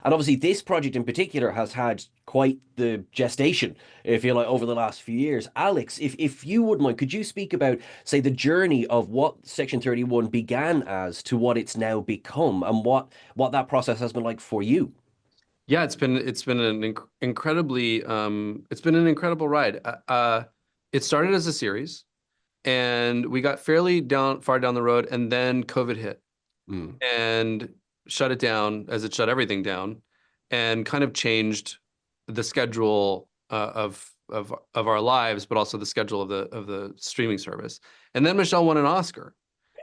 And obviously, this project in particular has had quite the gestation, if you like, over the last few years. Alex, if you would mind, could you speak about, say, the journey of what Section 31 began as to what it's now become, and what that process has been like for you? Yeah, it's been an incredibly it's been an incredible ride. It started as a series, and we got fairly far down the road, and then COVID hit Mm. and shut it down, as it shut everything down, and kind of changed the schedule of our lives, but also the schedule of the streaming service. And then Michelle won an Oscar,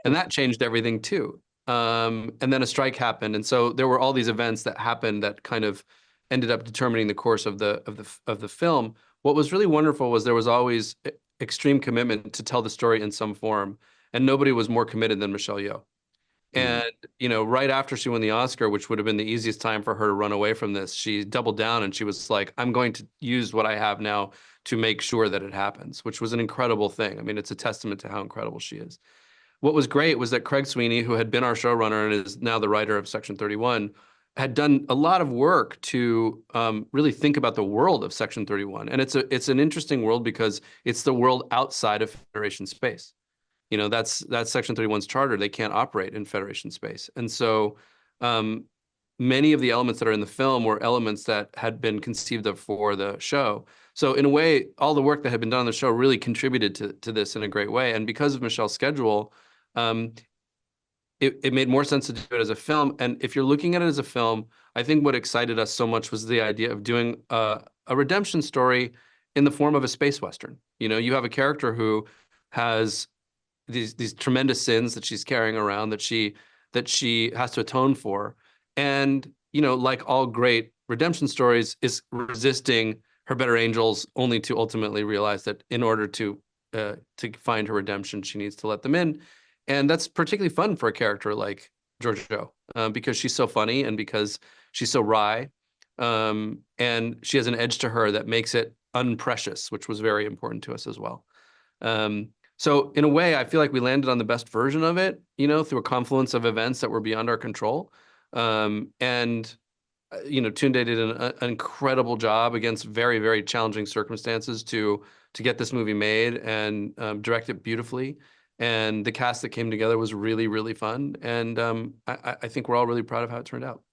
and that changed everything too. And then a strike happened, and so there were all these events that happened that kind of ended up determining the course of the film. What was really wonderful was there was always extreme commitment to tell the story in some form, and nobody was more committed than Michelle Yeoh. Mm. And, right after she won the Oscar, which would have been the easiest time for her to run away from this, she doubled down and she was like, I'm going to use what I have now to make sure that it happens, which was an incredible thing. I mean, it's a testament to how incredible she is. What was great was that Craig Sweeney, who had been our showrunner and is now the writer of Section 31, had done a lot of work to really think about the world of Section 31. And it's an interesting world because it's the world outside of Federation space. That's Section 31's charter. They can't operate in Federation space. And so um, many of the elements that are in the film were elements that had been conceived of for the show. So in a way, all the work that had been done on the show really contributed to this in a great way. And because of Michelle's schedule, um, it made more sense to do it as a film. And if you're looking at it as a film, I think what excited us so much was the idea of doing a redemption story in the form of a space western. You have a character who has these tremendous sins that she's carrying around that she has to atone for, and like all great redemption stories, is resisting her better angels, only to ultimately realize that in order to find her redemption, she needs to let them in. And that's particularly fun for a character like Giorgio, because she's so funny and because she's so wry, and she has an edge to her that makes it unprecious, which was very important to us as well. So in a way, I feel like we landed on the best version of it, through a confluence of events that were beyond our control. And Tunde did an incredible job against very, very challenging circumstances to get this movie made and direct it beautifully. And the cast that came together was really, really fun. And I think we're all really proud of how it turned out.